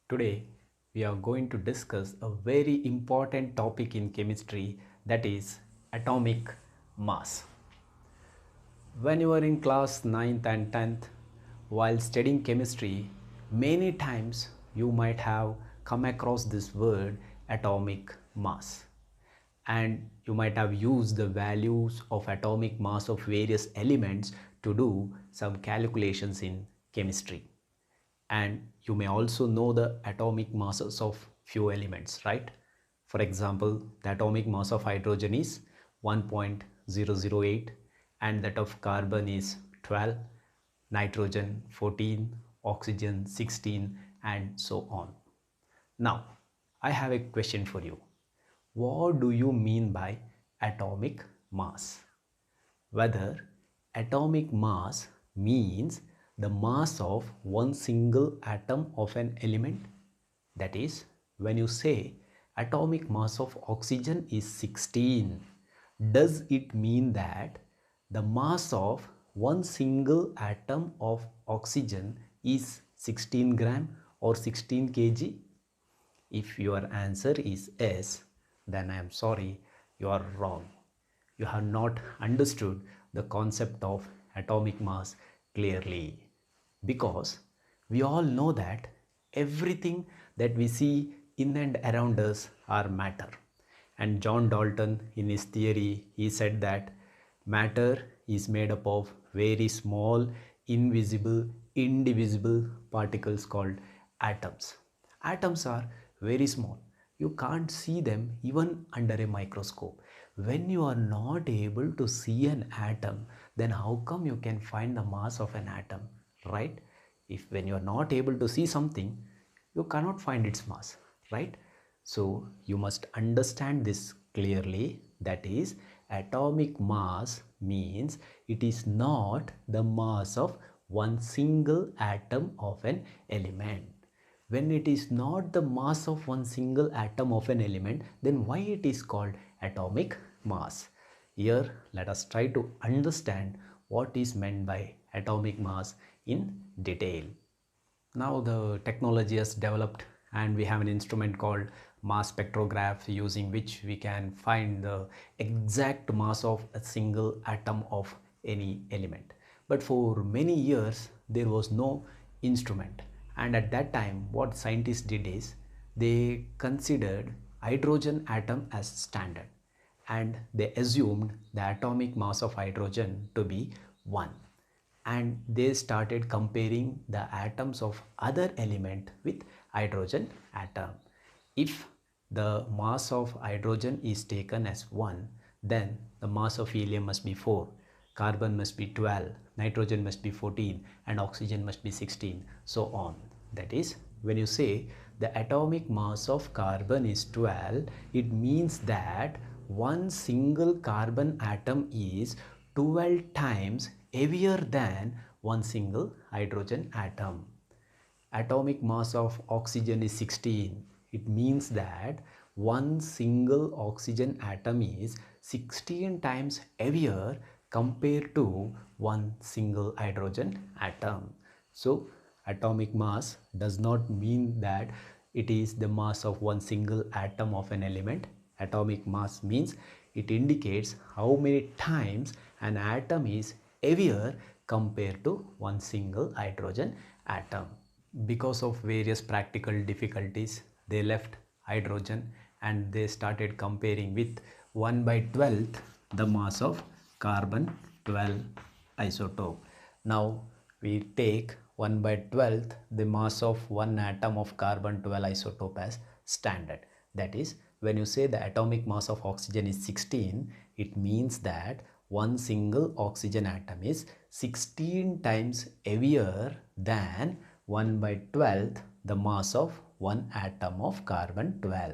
Today we are going to discuss a very important topic in chemistry, that is atomic mass. When you are in class 9th and 10th while studying chemistry, many times you might have come across this word atomic mass, and you might have used the values of atomic mass of various elements to do some calculations in chemistry. And you may also know the atomic masses of few elements, right? For example, the atomic mass of hydrogen is 1.008, and that of carbon is 12, nitrogen 14, oxygen 16, and so on. Now I have a question for you. What do you mean by atomic mass? Whether atomic mass means the mass of one single atom of an element. That is, when you say atomic mass of oxygen is 16, does it mean that the mass of one single atom of oxygen is 16 gram or 16 kg? If your answer is yes, then I am sorry, you are wrong. You have not understood the concept of atomic mass clearly, because we all know that everything that we see in and around us are matter. And John Dalton, in his theory, he said that matter is made up of very small, invisible, indivisible particles called atoms. Atoms are very small. You can't see them even under a microscope. When you are not able to see an atom, then how come you can find the mass of an atom, right? If when you are not able to see something, you cannot find its mass, right? So you must understand this clearly. That is, atomic mass means it is not the mass of one single atom of an element. When it is not the mass of one single atom of an element, then why it is called atomic mass? Here let us try to understand what is meant by atomic mass in detail. Now the technology has developed, and we have an instrument called mass spectrograph, using which we can find the exact mass of a single atom of any element. But for many years there was no instrument, and at that time what scientists did is they considered hydrogen atom as standard, and they assumed the atomic mass of hydrogen to be 1, and they started comparing the atoms of other element with hydrogen atom. If the mass of hydrogen is taken as 1, then the mass of helium must be 4, carbon must be 12, nitrogen must be 14, and oxygen must be 16, so on. That is, when you say the atomic mass of carbon is 12, it means that one single carbon atom is 12 times heavier than one single hydrogen atom. Atomic mass of oxygen is 16. It means that one single oxygen atom is 16 times heavier compared to one single hydrogen atom. So atomic mass does not mean that it is the mass of one single atom of an element. Atomic mass means it indicates how many times an atom is heavier compared to one single hydrogen atom. Because of various practical difficulties, they left hydrogen and they started comparing with 1 by 12th the mass of carbon 12 isotope. Now we take 1 by 12th the mass of one atom of carbon 12 isotope as standard. That is, when you say the atomic mass of oxygen is 16, it means that one single oxygen atom is 16 times heavier than 1 by 12th the mass of one atom of carbon 12.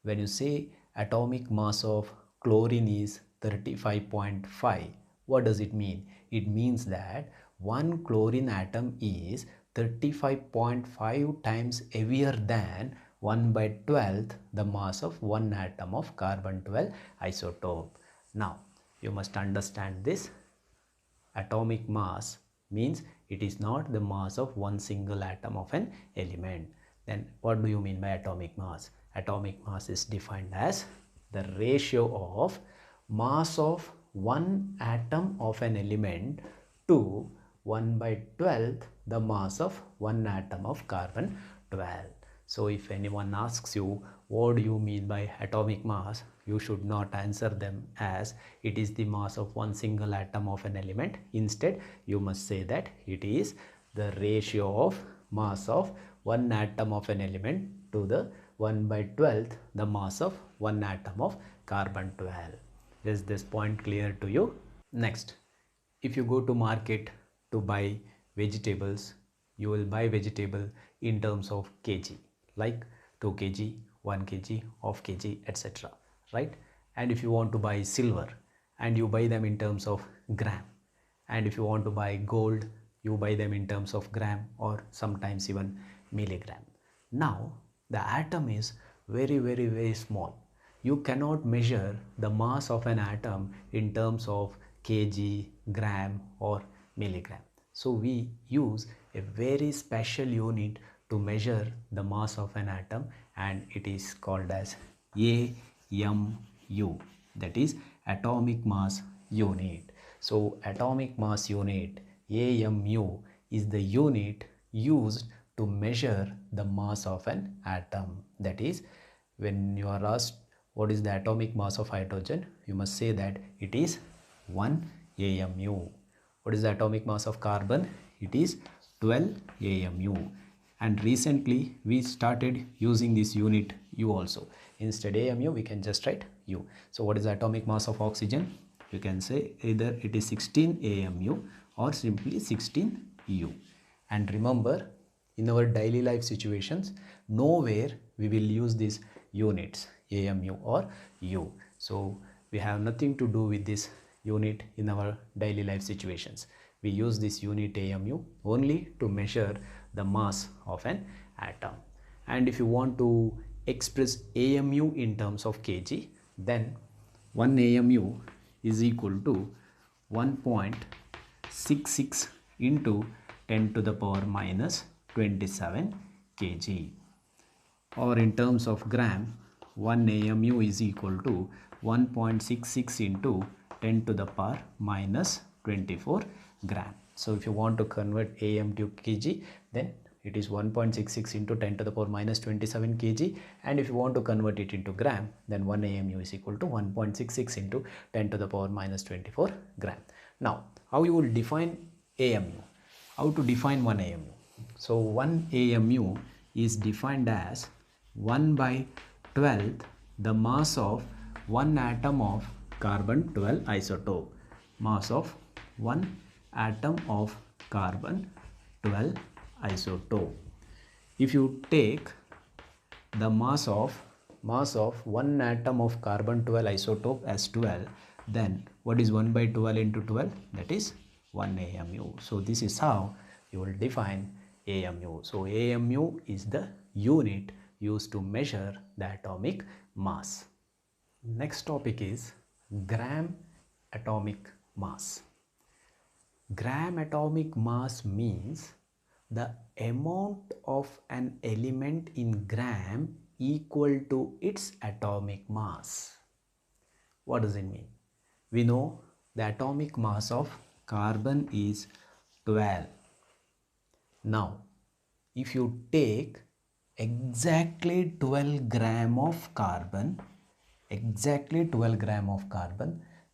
When you say atomic mass of chlorine is 35.5, what does it mean? It means that one chlorine atom is 35.5 times heavier than 1 by 12th the mass of one atom of carbon 12 isotope. Now you must understand this. Atomic mass means it is not the mass of one single atom of an element. Then what do you mean by atomic mass? Atomic mass is defined as the ratio of mass of one atom of an element to 1/12 the mass of one atom of carbon 12. So if anyone asks you what do you mean by atomic mass, you should not answer them as it is the mass of one single atom of an element. Instead, you must say that it is the ratio of mass of one atom of an element to the 1/12 the mass of one atom of carbon 12. Is this point clear to you? Next, if you go to market to buy vegetables, you will buy vegetable in terms of kg, like 2 kg, 1 kg, half kg, etc. Right? And if you want to buy silver, and you buy them in terms of gram, and if you want to buy gold, you buy them in terms of gram or sometimes even milligram. Now the atom is very small. You cannot measure the mass of an atom in terms of kg, gram or milligram. So we use a very special unit to measure the mass of an atom, and it is called as AMU, that is atomic mass unit. So atomic mass unit AMU is the unit used to measure the mass of an atom. That is, when you are asked what is the atomic mass of hydrogen, you must say that it is 1 AMU. What is the atomic mass of carbon? It is 12 AMU. And recently we started using this unit U also. Instead AMU we can just write U. So what is the atomic mass of oxygen? You can say either it is 16 AMU or simply 16 U. And remember, in our daily life situations, nowhere we will use these units AMU or U. So we have nothing to do with this unit in our daily life situations. We use this unit AMU only to measure the mass of an atom. And if you want to express AMU in terms of kg, then 1 AMU is equal to 1.66 into 10 to the power minus 27 kg. Or in terms of gram, 1 AMU is equal to 1.66 into 10 to the power minus 24 gram. So if you want to convert AM to kg, then it is 1.66 into 10 to the power minus 27 kg. And if you want to convert it into gram, then 1 AMU is equal to 1.66 into 10 to the power minus 24 gram. Now, how you will define AMU? How to define 1 AMU? So 1 AMU is defined as 1/12 the mass of one atom of carbon 12 isotope. Mass of one atom of carbon 12 isotope. If you take the mass of one atom of carbon 12 isotope as 12, then what is 1/12 into 12? That is 1 AMU. So this is how you will define AMU. So AMU is the unit used to measure the atomic mass. Next topic is gram atomic mass. Gram atomic mass means the amount of an element in gram equal to its atomic mass. What does it mean? We know the atomic mass of carbon is 12. Now, if you take exactly 12 gram of carbon,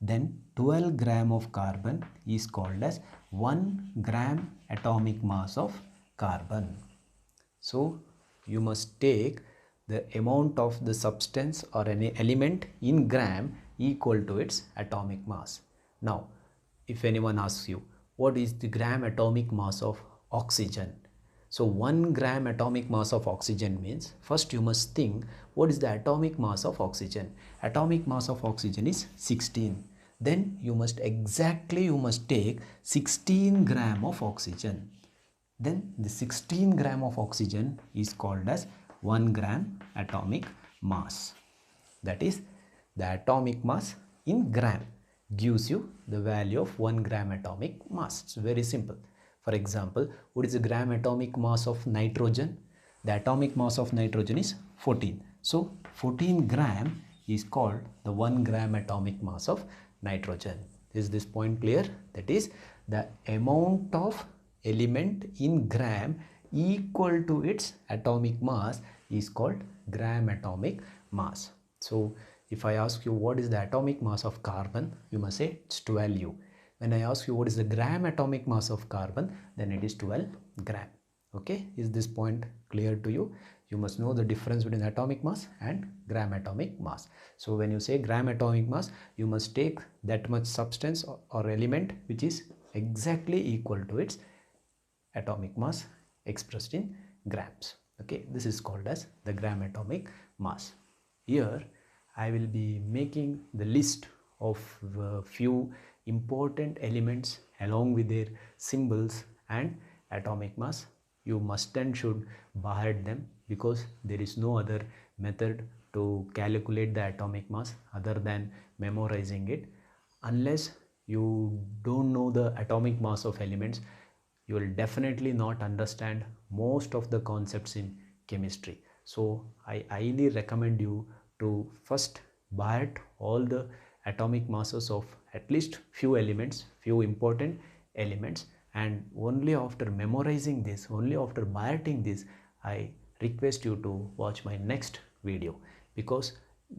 then 12 gram of carbon is called as 1 gram atomic mass of carbon. So you must take the amount of the substance or any element in gram equal to its atomic mass. Now, if anyone asks you, what is the gram atomic mass of oxygen? So 1 gram atomic mass of oxygen means, first you must think, what is the atomic mass of oxygen? Atomic mass of oxygen is 16. Then you must take 16 gram of oxygen. Then the 16 gram of oxygen is called as 1 gram atomic mass. That is, the atomic mass in gram gives you the value of 1 gram atomic mass. It's very simple. For example, what is the gram atomic mass of nitrogen? the atomic mass of nitrogen is 14. So 14 gram is called the 1 gram atomic mass of nitrogen. Is this point clear? That is, the amount of element in gram equal to its atomic mass is called gram atomic mass. So if I ask you what is the atomic mass of carbon, you must say it's 12U. When I ask you what is the gram atomic mass of carbon, then it is 12 gram. Okay, is this point clear to you? You must know the difference between atomic mass and gram atomic mass. So when you say gram atomic mass, you must take that much substance or element which is exactly equal to its atomic mass expressed in grams. Okay, this is called as the gram atomic mass. Here I will be making the list of few important elements along with their symbols and atomic mass. You must and should by heart them, because there is no other method to calculate the atomic mass other than memorizing it. Unless you don't know the atomic mass of elements, you will definitely not understand most of the concepts in chemistry. So I highly recommend you to first by heart all the atomic masses of at least few elements, few important elements, and only after memorizing this, only after by hearting this, I request you to watch my next video, because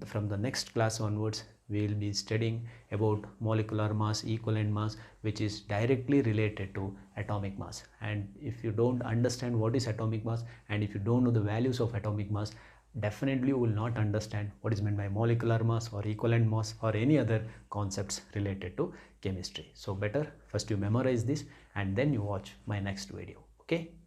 from the next class onwards we will be studying about molecular mass, equivalent mass, which is directly related to atomic mass. And if you don't understand what is atomic mass, and if you don't know the values of atomic mass, definitely you will not understand what is meant by molecular mass or equivalent mass or any other concepts related to chemistry. So better first you memorize this and then you watch my next video. Okay.